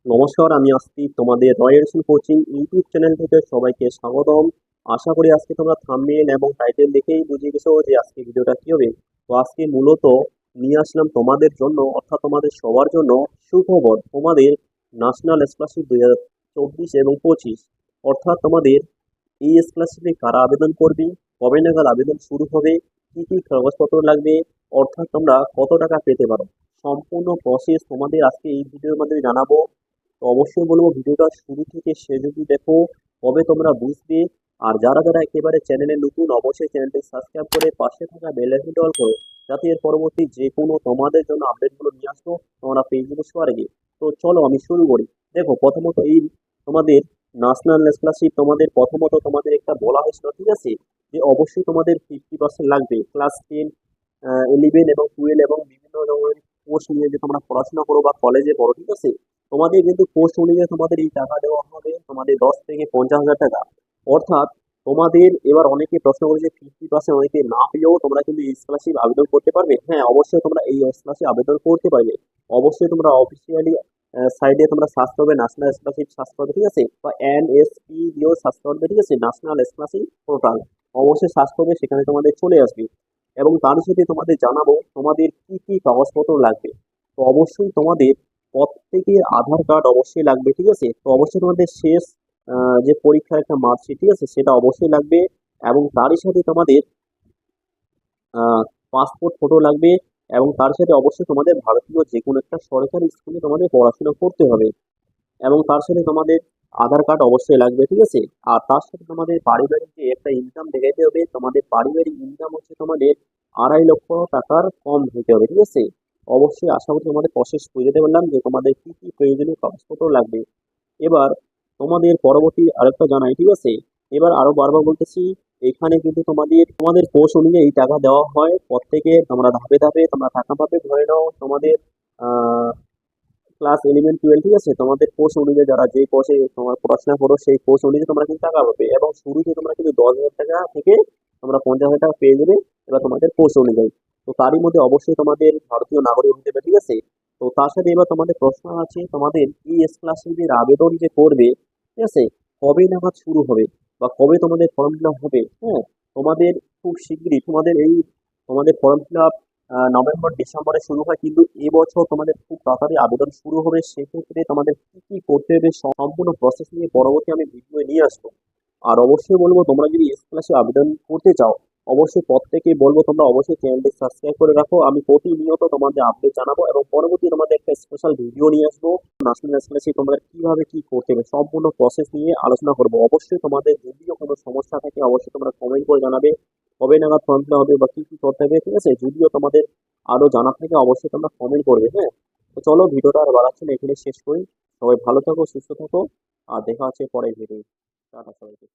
নমস্কার, আমি আসছি তোমাদের রয়্যাল কোচিং ইউটিউব চ্যানেল থেকে সবাইকে স্বাগতম। আশা করি আজকে তোমরা থাম্বনেল এবং টাইটেল দেখেই বুঝে গেছো যে আজকে ভিডিওটা কি হবে। তো আজকে মূলত নিয়ে আসলাম তোমাদের জন্য, অর্থাৎ তোমাদের সবার জন্য সুখবর। তোমাদের ন্যাশনাল স্কলারশিপ 2024 এবং 25, অর্থাৎ তোমাদের এই স্কলারশিপে কারা আবেদন করবে, কবে নাগাদ আবেদন শুরু হবে, কি কি কাগজপত্র লাগবে, অর্থাৎ তোমরা কত টাকা পেতে পারো, সম্পূর্ণ প্রসেস তোমাদের আজকে এই ভিডিওর মাধ্যমে জানাবো। তো অবশ্যই বলবো ভিডিওটা শুরু থেকে শেষ অবধি দেখো, তবে তোমরা বুঝবে। আর যারা যারা একেবারে চ্যানেলে নতুন, অবশ্যই চ্যানেলটি সাবস্ক্রাইব করে পাশে থাকা বেল আইকনটি অল করো, যাতে এর পরবর্তী যে কোনো তোমাদের জন্য আপডেটগুলো নিয়ে আসবো তোমরা পেয়ে যাবে সবার আগে। তো চলো আমি শুরু করি। দেখো, প্রথমত এই তোমাদের ন্যাশনাল স্কলারশিপ তোমাদের প্রথমত তোমাদের একটা বলা হয়েছিল, ঠিক আছে, যে অবশ্যই তোমাদের 50% লাগবে। ক্লাস 10, 11 এবং 12 এবং বিভিন্ন ধরনের কোর্স নিয়ে যে তোমরা পড়াশোনা করো বা কলেজে পড়ো, ঠিক আছে, তোমাদের কিন্তু পোস্ট অনুযায়ী তোমাদের এই টাকা দেওয়া হবে, তোমাদের 10 থেকে 50 হাজার টাকা। অর্থাৎ তোমাদের এবার অনেকে প্রশ্ন করেছে 50%, অনেকে না পেয়েও তোমরা কিন্তু এই স্কলারশিপ আবেদন করতে পারবে। হ্যাঁ, অবশ্যই তোমরা এই স্কলারশিপ আবেদন করতে পারবে। অবশ্যই তোমরা অফিসিয়ালি সাইডে তোমরা সার্চ করবে, ন্যাশনাল স্কলারশিপ সার্চ করবে, ঠিক আছে, বা এনএসপি দিয়েও সার্চ করবে, ঠিক আছে, ন্যাশনাল স্কলারশিপ পোর্টাল অবশ্যই সার্চ করবে, সেখানে তোমাদের চলে আসবে। এবং তার সাথে তোমাদের জানাবো তোমাদের কি কি কাগজপত্র লাগবে। তো অবশ্যই তোমাদের প্রত্যেকের আধার কার্ড অবশ্যই লাগবে, ঠিক আছে। তো অবশ্যই তোমাদের শেষ যে পরীক্ষার একটা মার্কশিট, ঠিক আছে, সেটা অবশ্যই লাগবে। এবং তারই সাথে তোমাদের পাসপোর্ট ফটো লাগবে। এবং তার সাথে অবশ্যই তোমাদের ভারতীয় যে কোনো একটা সরকারি স্কুলে তোমাদের পড়াশোনা করতে হবে। এবং তার সাথে তোমাদের আধার কার্ড অবশ্যই লাগবে, ঠিক আছে। আর তার সাথে তোমাদের পারিবারিক যে একটা ইনকাম দেখাইতে হবে, তোমাদের পারিবারিক ইনকাম হচ্ছে তোমাদের 2.5 লক্ষ টাকার কম হতে হবে, ঠিক আছে। অবশ্যই আশা করি তোমাদের প্রসেস বুঝতে পারলাম যে তোমাদের কি কি প্রয়োজনীয় কাগজপত্র লাগবে। এবার তোমাদের পরবর্তী আরেকটা জানাই, ঠিক আছে। এবার আরো বারবার বলতেছি, এখানে কিন্তু তোমাদের তোমাদের কোর্স অনুযায়ী এই টাকা দেওয়া হয় প্রত্যেকে, তোমরা ধাপে ধাপে তোমরা টাকা পাবে। ধরে নাও তোমাদের ক্লাস 11 12, ঠিক আছে, তোমাদের কোর্স অনুযায়ী যারা যে কোর্সে তোমার পড়াশোনা করো সেই কোর্স অনুযায়ী তোমরা কিন্তু টাকা পাবে। এবং শুরুতে তোমরা কিন্তু 10 হাজার টাকা থেকে তোমরা 50 হাজার টাকা পেয়ে যাবে, এবার তোমাদের কোর্স অনুযায়ী। তো তারই মধ্যে অবশ্যই তোমাদের ভারতীয় নাগরিক হতে হবে, ঠিক আছে। তো তার সাথে এবার তোমাদের প্রশ্ন আছে, তোমাদের এই স্কলারশিপের আবেদন যে করবে, ঠিক আছে, কবে নাগাদ শুরু হবে বা কবে তোমাদের ফর্ম ফিল আপ হবে। হ্যাঁ, তোমাদের খুব শীঘ্রই তোমাদের এই তোমাদের ফর্ম ফিল আপ নভেম্বর ডিসেম্বরে শুরু হয়, কিন্তু এবছর তোমাদের খুব তাড়াতাড়ি আবেদন শুরু হবে। সেক্ষেত্রে তোমাদের কি কি করতে হবে সম্পূর্ণ প্রসেস নিয়ে পরবর্তী আমি ভিডিও নিয়ে আসবো। আর অবশ্যই বলবো তোমরা যদি স্কলারশিপ আবেদন করতে চাও, অবশ্যই প্রত্যেকেই বলবো তোমরা অবশ্যই চ্যানেলটি সাবস্ক্রাইব করে রাখো। আমি প্রতিনিয়ত তোমাদের আপডেট জানাবো এবং পরবর্তী তোমাদের একটা স্পেশাল ভিডিও নিয়ে আসবো। ন্যাশনাল স্কলারশিপ তোমাদের কিভাবে কি করতে হবে সম্পূর্ণ প্রসেস নিয়ে আলোচনা করবো। অবশ্যই তোমাদের যদিও কোনো সমস্যা থাকে অবশ্যই তোমরা কমেন্ট করে জানাবে কবে নাগাদ ফর্ম ফিল হবে বা কি কি করতে হবে, ঠিক আছে। যদিও তোমাদের আরো জানার থেকে অবশ্যই তোমরা কমেন্ট করবে। হ্যাঁ, তো চলো ভিডিওটা আর বাড়াচ্ছি না, এখানে শেষ করি। সবাই ভালো থাকো, সুস্থ থাকো, আর দেখা হচ্ছে পরের ভিডিও। টাটা সবাইকে।